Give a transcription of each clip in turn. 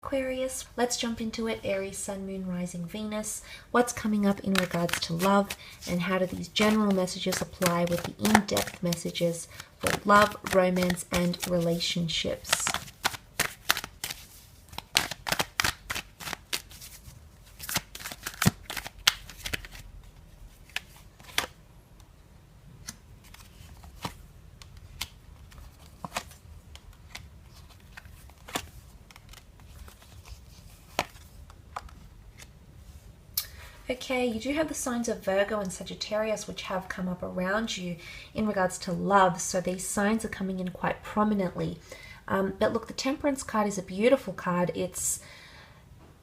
Aquarius, let's jump into it. Aries, Sun, Moon, Rising, Venus. What's coming up in regards to love, and how do these general messages apply with the in-depth messages for love, romance, and relationships? Okay, you do have the signs of Virgo and Sagittarius, which have come up around you in regards to love. So these signs are coming in quite prominently. But look, the Temperance card is a beautiful card. It's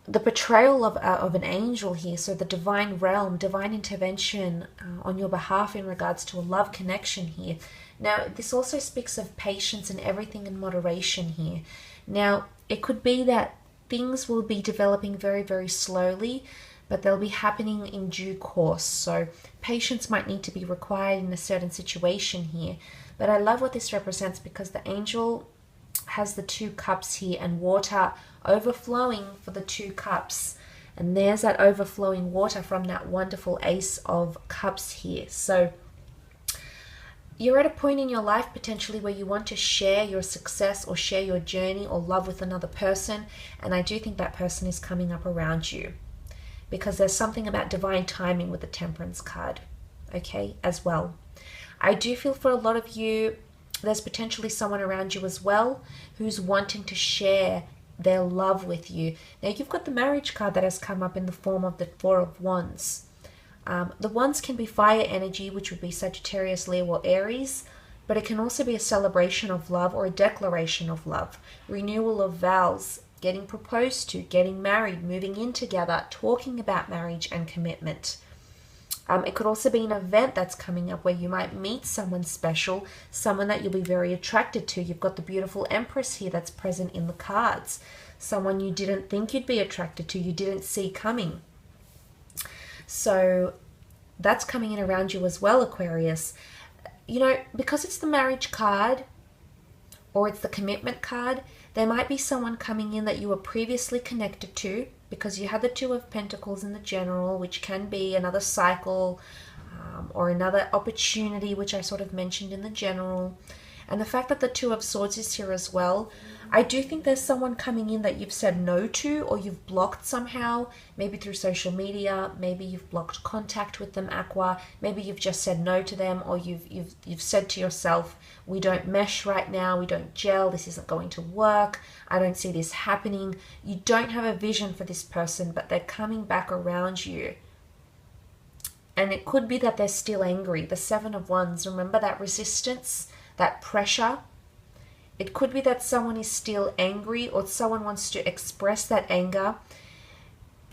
the portrayal of an angel here. So the divine realm, divine intervention on your behalf in regards to a love connection here. Now, this also speaks of patience and everything in moderation here. Now, it could be that things will be developing very, very slowly, but they'll be happening in due course. So patience might need to be required in a certain situation here. But I love what this represents, because the angel has the 2 cups here and water overflowing for the 2 cups. And there's that overflowing water from that wonderful Ace of Cups here. So you're at a point in your life potentially where you want to share your success or share your journey or love with another person. And I do think that person is coming up around you, because there's something about divine timing with the Temperance card, okay, as well. I do feel for a lot of you, there's potentially someone around you as well who's wanting to share their love with you. Now, you've got the Marriage card that has come up in the form of the 4 of Wands. The Wands can be fire energy, which would be Sagittarius, Leo, or Aries, but it can also be a celebration of love or a declaration of love, renewal of vows, getting proposed to, getting married, moving in together, talking about marriage and commitment. It could also be an event that's coming up where you might meet someone special, someone that you'll be very attracted to. You've got the beautiful Empress here that's present in the cards. Someone you didn't think you'd be attracted to, you didn't see coming. So that's coming in around you as well, Aquarius. You know, because it's the Marriage card or it's the Commitment card, there might be someone coming in that you were previously connected to, because you had the 2 of Pentacles in the general, which can be another cycle or another opportunity, which I sort of mentioned in the general. And the fact that the 2 of Swords is here as well, I do think there's someone coming in that you've said no to, or you've blocked somehow, maybe through social media, maybe you've blocked contact with them, Aqua, maybe you've just said no to them, or you've said to yourself, we don't mesh right now, we don't gel, this isn't going to work, I don't see this happening. You don't have a vision for this person, but they're coming back around you. And it could be that they're still angry. The 7 of Wands, remember that resistance, that pressure? It could be that someone is still angry, or someone wants to express that anger.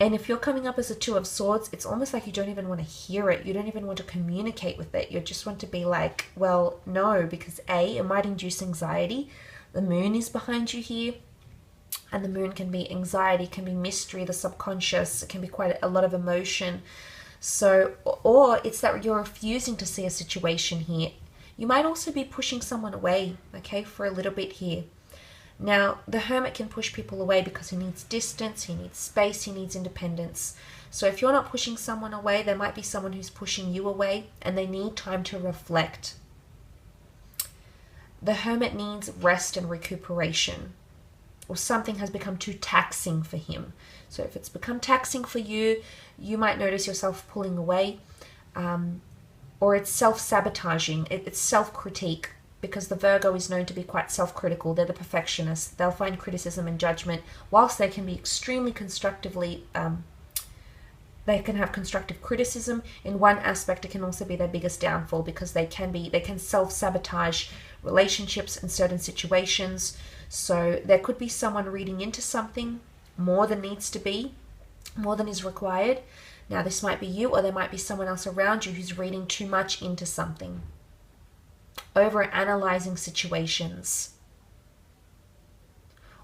And if you're coming up as a 2 of Swords, it's almost like you don't even want to hear it. You don't even want to communicate with it. You just want to be like, well, no, because A, it might induce anxiety. The Moon is behind you here. And the Moon can be anxiety, can be mystery, the subconscious. It can be quite a lot of emotion. So, or it's that you're refusing to see a situation here. You might also be pushing someone away, okay, for a little bit here. Now, the Hermit can push people away because he needs distance, he needs space, he needs independence. So if you're not pushing someone away, there might be someone who's pushing you away, and they need time to reflect. The Hermit needs rest and recuperation, or something has become too taxing for him. So if it's become taxing for you, you might notice yourself pulling away. Or it's self-sabotaging, it's self-critique, because the Virgo is known to be quite self-critical. They're the perfectionists. They'll find criticism and judgment, whilst they can be extremely constructively, they can have constructive criticism. In one aspect, it can also be their biggest downfall, because they can self-sabotage relationships in certain situations. So there could be someone reading into something more than needs to be, more than is required. Now, this might be you, or there might be someone else around you who's reading too much into something, over-analyzing situations,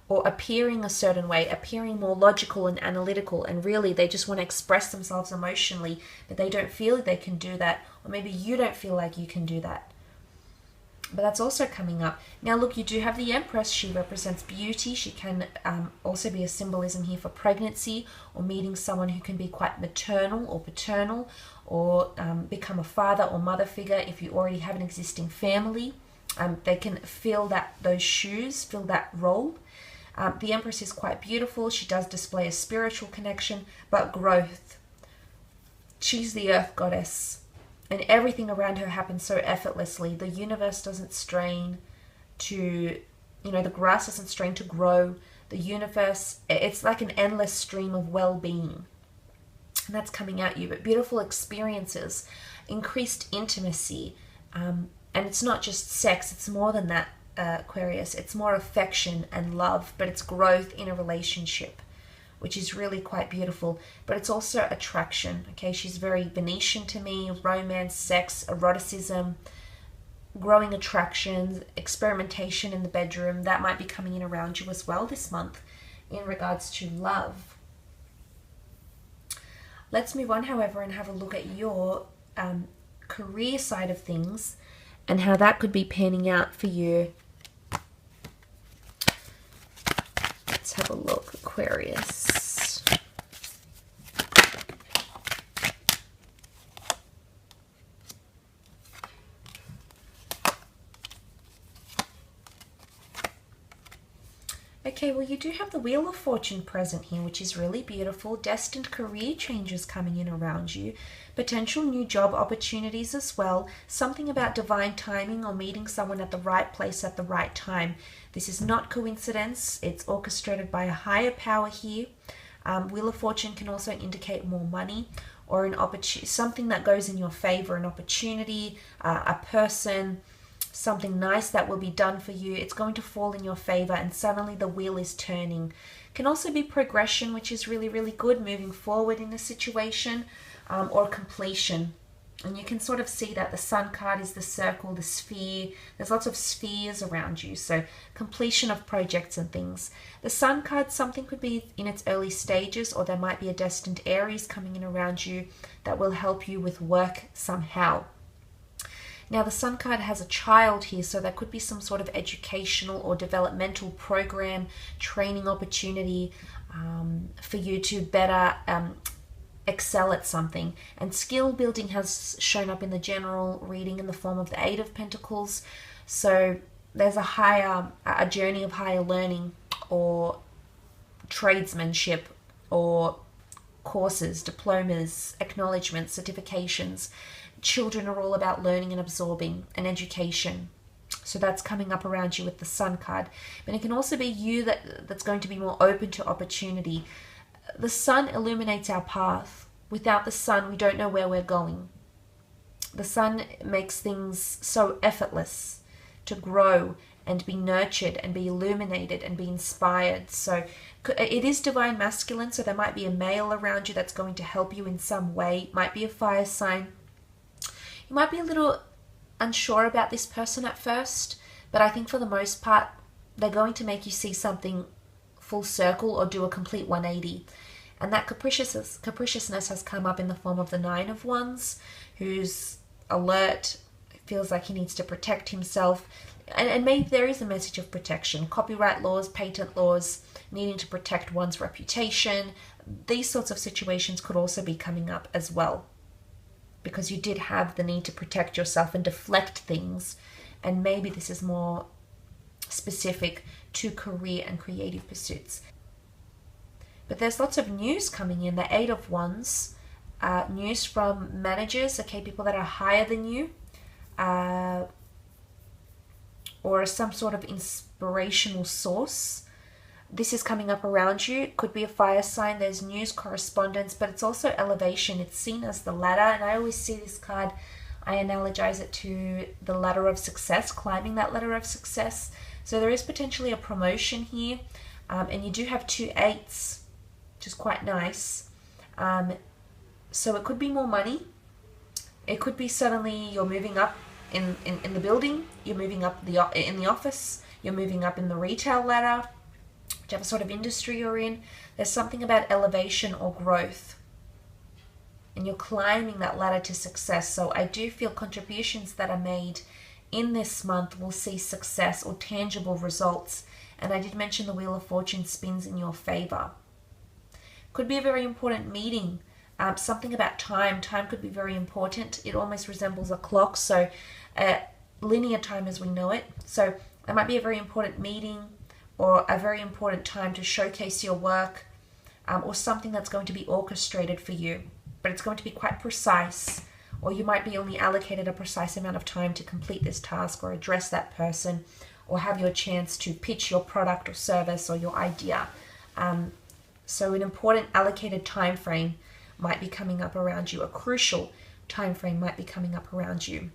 or appearing a certain way, appearing more logical and analytical, and really they just want to express themselves emotionally, but they don't feel they can do that, or maybe you don't feel like you can do that. but that's also coming up. Now look, you do have the Empress. She represents beauty. She can also be a symbolism here for pregnancy or meeting someone who can be quite maternal or paternal, or become a father or mother figure if you already have an existing family. They can fill those shoes, fill that role. The Empress is quite beautiful. She does display a spiritual connection, but growth. She's the earth goddess, and everything around her happens so effortlessly. The universe doesn't strain to, the grass doesn't strain to grow. The universe, it's like an endless stream of well-being. And that's coming at you. But beautiful experiences, increased intimacy, and it's not just sex. It's more than that, Aquarius. It's more affection and love, but it's growth in a relationship, which is really quite beautiful. But it's also attraction. Okay, she's very Venetian to me. Romance, sex, eroticism, growing attractions, experimentation in the bedroom. That might be coming in around you as well this month in regards to love. Let's move on, however, and have a look at your career side of things and how that could be panning out for you. Let's have a look, Aquarius. Okay, well, you do have the Wheel of Fortune present here, which is really beautiful. Destined career changes coming in around you. Potential new job opportunities as well. Something about divine timing or meeting someone at the right place at the right time. This is not coincidence. It's orchestrated by a higher power here. Wheel of Fortune can also indicate more money or an opportunity, something that goes in your favor, an opportunity, a person, something nice that will be done for you. It's going to fall in your favor, and suddenly the wheel is turning. Can also be progression, which is really, really good, moving forward in a situation, or completion. And you can sort of see that the Sun card is the circle, the sphere. There's lots of spheres around you, so completion of projects and things. The Sun card, something could be in its early stages, or there might be a destined Aries coming in around you that will help you with work somehow. Now, the Sun card has a child here, so there could be some sort of educational or developmental program, training opportunity for you to better excel at something. And skill building has shown up in the general reading in the form of the Eight of Pentacles. So there's a journey of higher learning or tradesmanship or courses, diplomas, acknowledgements, certifications. Children are all about learning and absorbing and education. So that's coming up around you with the Sun card. But it can also be you that's going to be more open to opportunity. The Sun illuminates our path. Without the Sun, we don't know where we're going. The Sun makes things so effortless to grow and be nurtured and be illuminated and be inspired. So it is divine masculine, so there might be a male around you that's going to help you in some way. It might be a fire sign. You might be a little unsure about this person at first, but I think for the most part, they're going to make you see something full circle or do a complete 180. And that capriciousness has come up in the form of the Nine of Wands, who's alert, feels like he needs to protect himself. And maybe there is a message of protection. Copyright laws, patent laws, needing to protect one's reputation. These sorts of situations could also be coming up as well, because you did have the need to protect yourself and deflect things. And maybe this is more specific to career and creative pursuits. But there's lots of news coming in. The Eight of Wands, news from managers, okay, people that are higher than you, or some sort of inspirational source. This is coming up around you. It could be a fire sign. There's news, correspondence, but it's also elevation. It's seen as the ladder, and I always see this card, I analogize it to the ladder of success, climbing that ladder of success. So there is potentially a promotion here, and you do have 2 8s, which is quite nice. So it could be more money. It could be suddenly you're moving up in the building, you're moving up in the office, you're moving up in the retail ladder, whichever sort of industry you're in. There's something about elevation or growth, and you're climbing that ladder to success. So I do feel contributions that are made in this month will see success or tangible results. And I did mention the Wheel of Fortune spins in your favor. Could be a very important meeting. Something about time. Time could be very important. It almost resembles a clock, so linear time as we know it. So it might be a very important meeting or a very important time to showcase your work, or something that's going to be orchestrated for you. But it's going to be quite precise, or you might be only allocated a precise amount of time to complete this task or address that person or have your chance to pitch your product or service or your idea. So an important allocated time frame might be coming up around you. A crucial time frame might be coming up around you.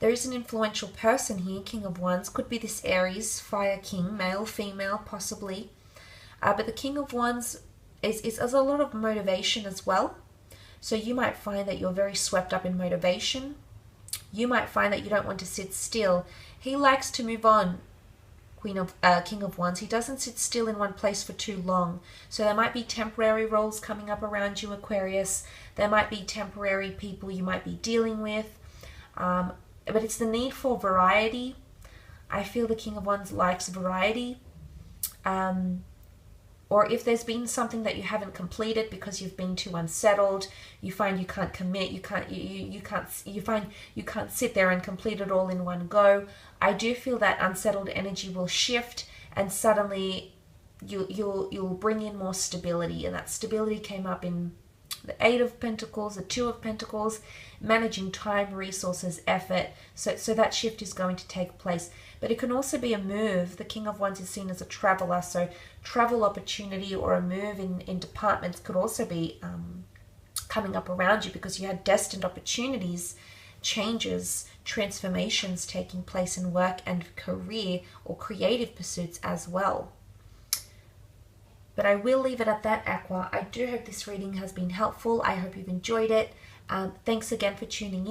There is an influential person here, King of Wands. Could be this Aries, Fire King, male, female, possibly. But the King of Wands is a lot of motivation as well. So you might find that you're very swept up in motivation. You might find that you don't want to sit still. He likes to move on, King of Wands. He doesn't sit still in one place for too long. So there might be temporary roles coming up around you, Aquarius. There might be temporary people you might be dealing with. But it's the need for variety. I feel the King of Wands likes variety. Or if there's been something that you haven't completed because you've been too unsettled, you find you can't commit, you find you can't sit there and complete it all in one go. I do feel that unsettled energy will shift, and suddenly you'll bring in more stability, and that stability came up in the Eight of Pentacles, the Two of Pentacles, managing time, resources, effort. So that shift is going to take place. But it can also be a move. The King of Wands is seen as a traveler, so travel opportunity or a move in departments could also be coming up around you, because you had destined opportunities, changes, transformations taking place in work and career or creative pursuits as well. But I will leave it at that, Aqua. I do hope this reading has been helpful. I hope you've enjoyed it. Thanks again for tuning in.